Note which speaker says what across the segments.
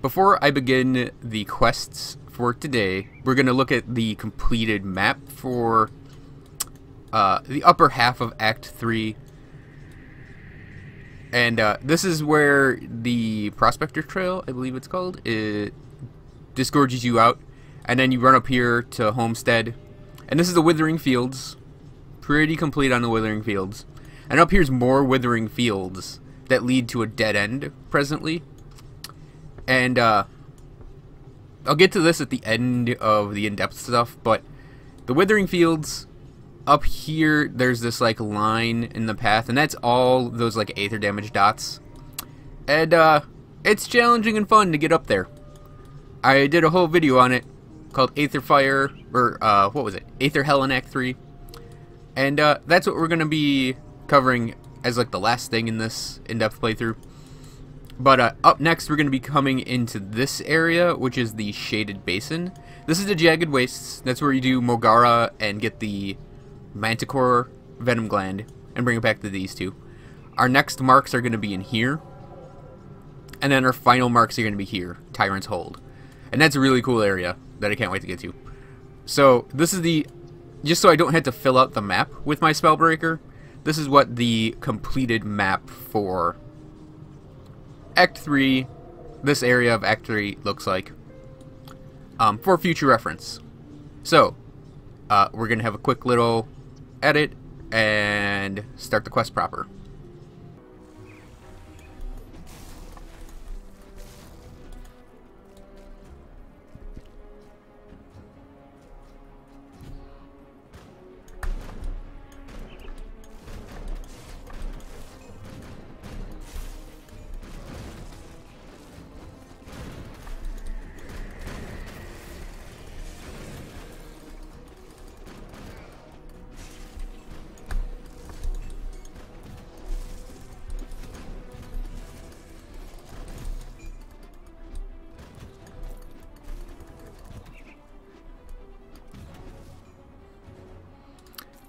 Speaker 1: Before I begin the quests for today, we're going to look at the completed map for the upper half of Act 3. And this is where the Prospector Trail, I believe it's called, it disgorges you out. And then you run up here to Homestead. And this is the Withering Fields. Pretty complete on the Withering Fields. And up here's more Withering Fields that lead to a dead end presently. And I'll get to this at the end of the in-depth stuff, but the Withering Fields, up here there's this like line in the path, and that's all those like Aether damage dots. And it's challenging and fun to get up there. I did a whole video on it called Aether Fire, or what was it? Aether Hell in Act 3. And that's what we're going to be covering as like the last thing in this in-depth playthrough. But up next we're going to be coming into this area, which is the Shaded Basin. This is the Jagged Wastes. That's where you do Mogara and get the Manticore Venom Gland and bring it back to these two. Our next marks are going to be in here. And then our final marks are going to be here, Tyrant's Hold. And that's a really cool area that I can't wait to get to. So this is the, just so I don't have to fill out the map with my Spellbreaker, this is what the completed map for Act 3, this area of Act 3 looks like, for future reference. So, we're going to have a quick little edit and start the quest proper.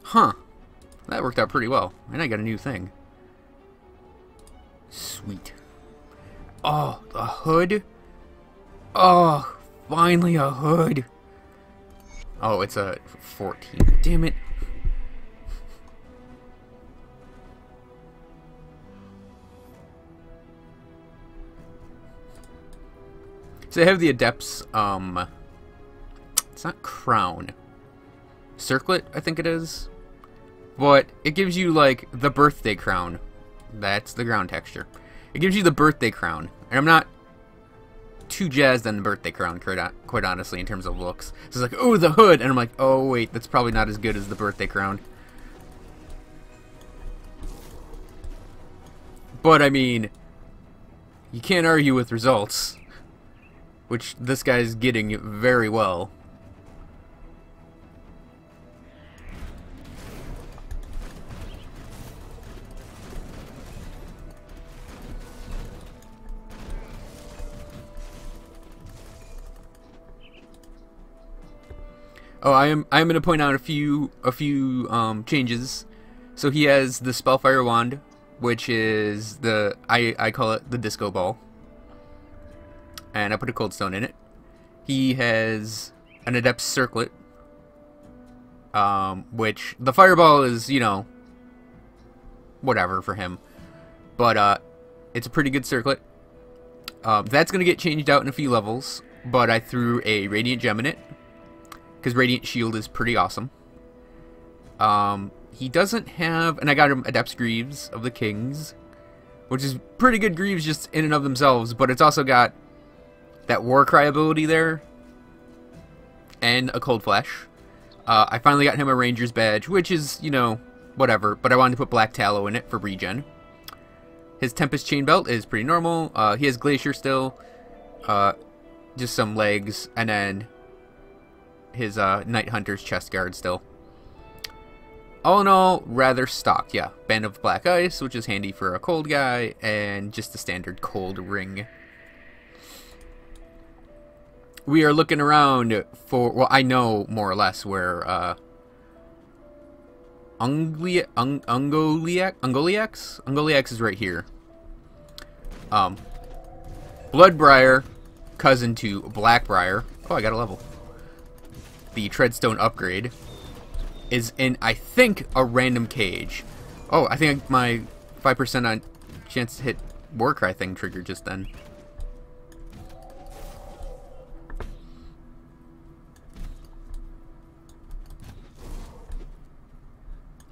Speaker 1: Huh. That worked out pretty well. And I got a new thing. Sweet. Oh, a hood? Oh, finally a hood. Oh, it's a 14. Damn it. So I have the Adept's, it's not crown. Circlet, I think it is. But it gives you, like, the birthday crown. That's the ground texture. It gives you the birthday crown. And I'm not too jazzed on the birthday crown, quite honestly, in terms of looks. So it's like, oh, the hood! And I'm like, oh, wait, that's probably not as good as the birthday crown. But, I mean, you can't argue with results. Which this guy's getting very well. Oh, I'm going to point out a few changes. So he has the Spellfire Wand, which is the I call it the Disco Ball, and I put a Cold Stone in it. He has an Adept's Circlet, which the Fireball is, you know, whatever for him, but it's a pretty good circlet. That's going to get changed out in a few levels, but I threw a Radiant Gem in it. Because Radiant Shield is pretty awesome. He doesn't have... And I got him Adept's Greaves of the Kings, which is pretty good Greaves just in and of themselves, but it's also got that Warcry ability there, and a Cold Flash. I finally got him a Ranger's Badge, which is, you know, whatever, but I wanted to put Black Tallow in it for regen. His Tempest Chain Belt is pretty normal. He has Glacier still, just some legs, and then his Night Hunter's chest guard still. All in all, rather stock, yeah. Band of Black Ice, which is handy for a cold guy, and just the standard cold ring. We are looking around for, well, I know more or less where Ungoliax is right here. Bloodbriar cousin to Blackbriar. Oh, I got a level. The Treadstone upgrade is in, I think, a random cage. Oh, I think my 5% on chance to hit Warcry thing triggered just then.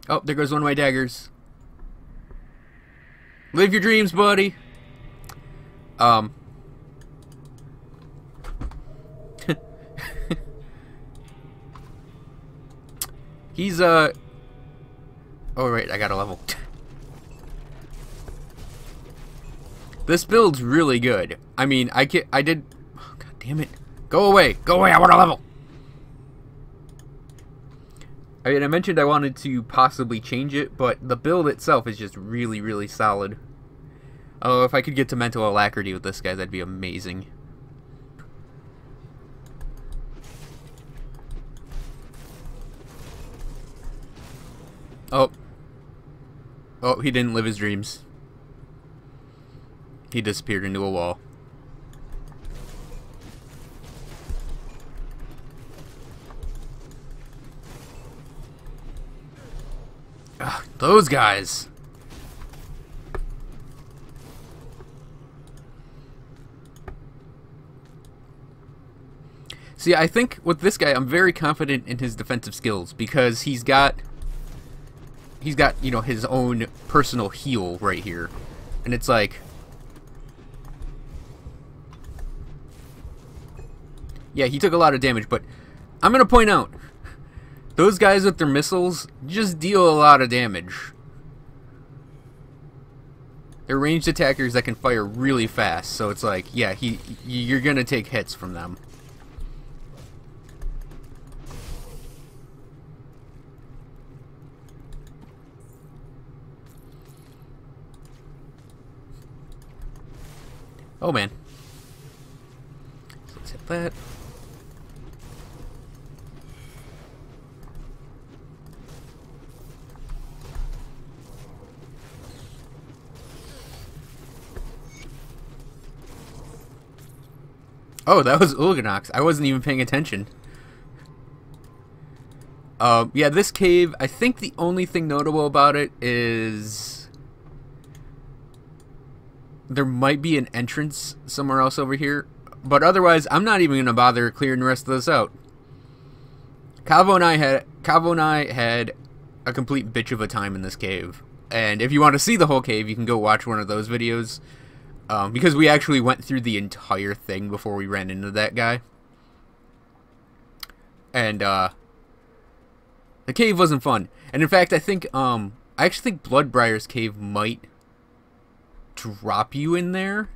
Speaker 1: Oh, there goes one of my daggers. Live your dreams, buddy. He's oh right, I got a level. This build's really good. I mean, I did. Oh, God damn it! Go away! Go away! I want a level. I mean, I mentioned I wanted to possibly change it, but the build itself is just really, really solid. Oh, if I could get to mental alacrity with this guy, that'd be amazing. Oh. Oh, he didn't live his dreams. He disappeared into a wall. Ugh, those guys. See, I think with this guy, I'm very confident in his defensive skills because he's got, you know, his own personal heal right here. And it's like, yeah, he took a lot of damage, but I'm going to point out, those guys with their missiles just deal a lot of damage. They're ranged attackers that can fire really fast, so it's like, yeah, you're going to take hits from them. Oh man. So let's hit that. Oh, that was Ulganox. I wasn't even paying attention. Yeah, this cave, I think the only thing notable about it is there might be an entrance somewhere else over here, but otherwise I'm not even gonna bother clearing the rest of this out. Cavo and I had a complete bitch of a time in this cave, and if you want to see the whole cave, you can go watch one of those videos, because we actually went through the entire thing before we ran into that guy, and the cave wasn't fun. And in fact, I think I actually think Bloodbrier's cave might drop you in there,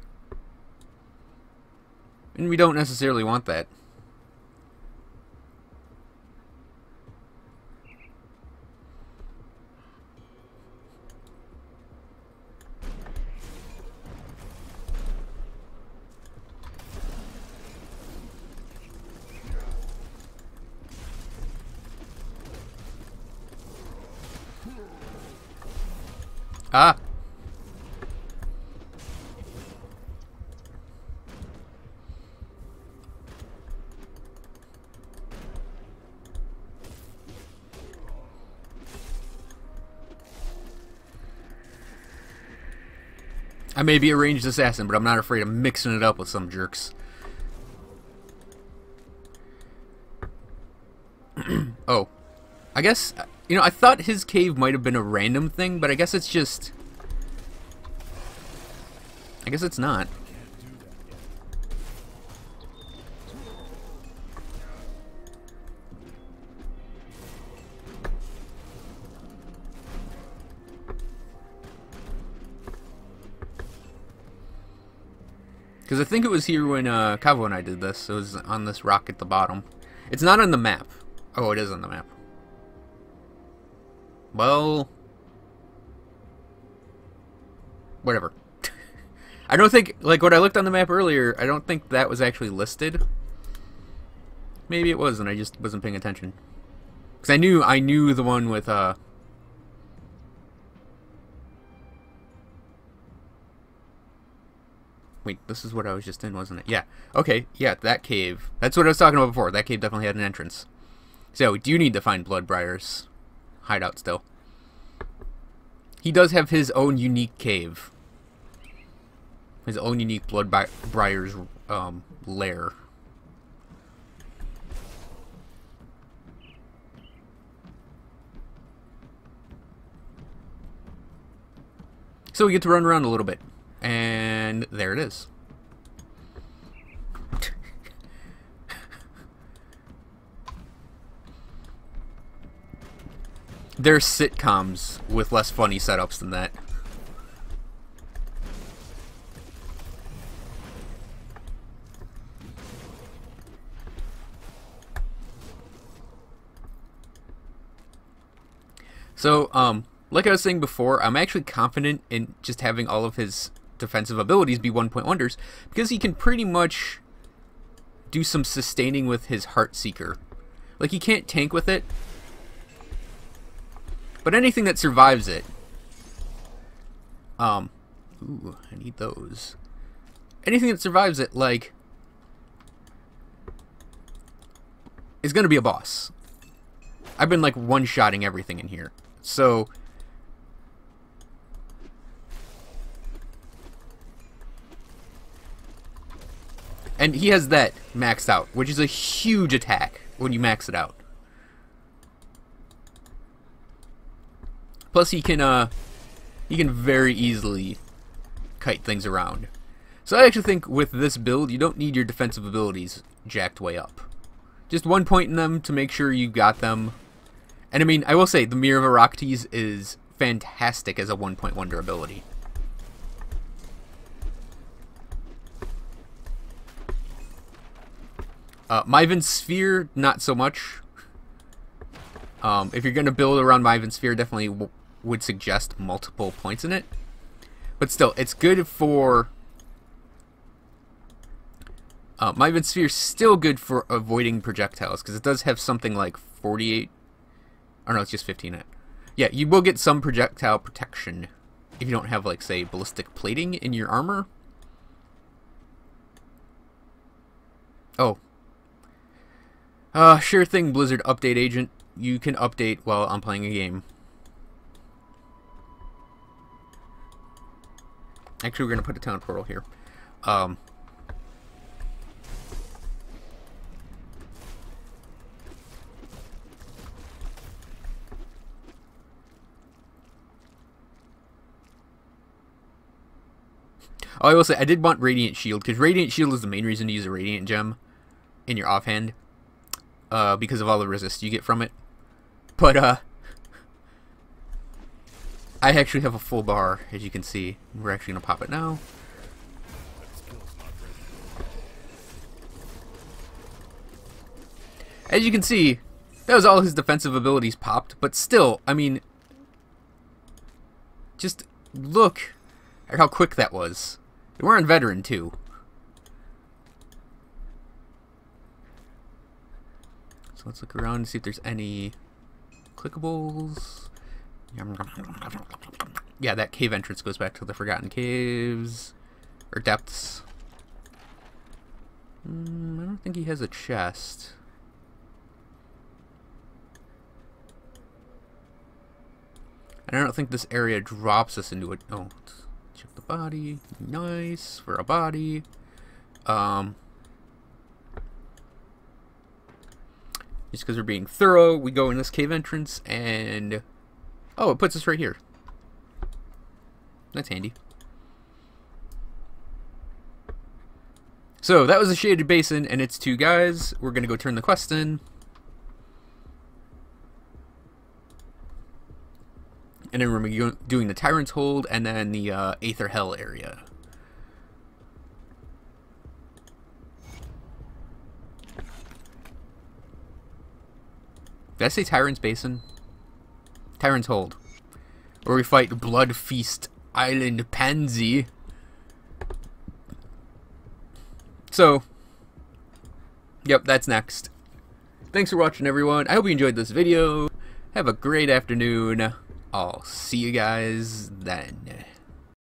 Speaker 1: and we don't necessarily want that. Ah. I may be a ranged assassin, but I'm not afraid of mixing it up with some jerks. Oh. I guess, you know, I thought his cave might have been a random thing, but I guess it's just... I guess it's not. Because I think it was here when Cavo and I did this. It was on this rock at the bottom. It's not on the map. Oh, it is on the map. Well... whatever. I don't think, like, when I looked on the map earlier, I don't think that was actually listed. Maybe it was, and I just wasn't paying attention. Because I knew the one with, Wait, this is what I was just in, wasn't it? Yeah. Okay, yeah, that cave. That's what I was talking about before. That cave definitely had an entrance. So, we do need to find Bloodbrier's hideout still. He does have his own unique cave. His own unique Bloodbrier's lair. So we get to run around a little bit. And there it is. There's sitcoms with less funny setups than that. So, like I was saying before, I'm actually confident in just having all of his defensive abilities be 1-point wonders, because he can pretty much do some sustaining with his Heartseeker. Like, he can't tank with it, but anything that survives it, ooh, I need those. Anything that survives it, like, is gonna be a boss. I've been, like, one-shotting everything in here, so... And he has that maxed out, which is a huge attack when you max it out. Plus, he can very easily kite things around. So I actually think with this build, you don't need your defensive abilities jacked way up. Just 1 point in them to make sure you got them. And I mean, I will say, the Mirror of Orestes is fantastic as a 1-point wonder ability. Myvan Sphere, not so much. If you're going to build around Myvan Sphere, definitely would suggest multiple points in it. But still, it's good for... Myvan Sphere is still good for avoiding projectiles, because it does have something like 48... Or no, it's just 15 in it. Yeah, you will get some projectile protection if you don't have, like, say, ballistic plating in your armor. Oh. Sure thing, Blizzard update agent. You can update while I'm playing a game. Actually, we're going to put a town portal here. Oh, I will say, I did want Radiant Shield, because Radiant Shield is the main reason to use a Radiant Gem in your offhand. Because of all the resist you get from it. But, I actually have a full bar, as you can see. We're actually going to pop it now. As you can see, that was all his defensive abilities popped, but still, I mean, just look at how quick that was. We're on Veteran, too. So let's look around and see if there's any clickables. Yeah, that cave entrance goes back to the Forgotten Caves. Or Depths. I don't think he has a chest. And I don't think this area drops us into it. Oh, check the body. Nice for a body. Just because we're being thorough, we go in this cave entrance and... Oh, it puts us right here. That's handy. So, that was the Shaded Basin and its two guys. We're going to go turn the quest in. And then we're going to be doing the Tyrant's Hold and then the Aether Hell area. Did I say Tyrant's Basin? Tyrant's Hold. Where we fight Blood Feast Island Pansy. So, yep, that's next. Thanks for watching, everyone. I hope you enjoyed this video. Have a great afternoon. I'll see you guys then.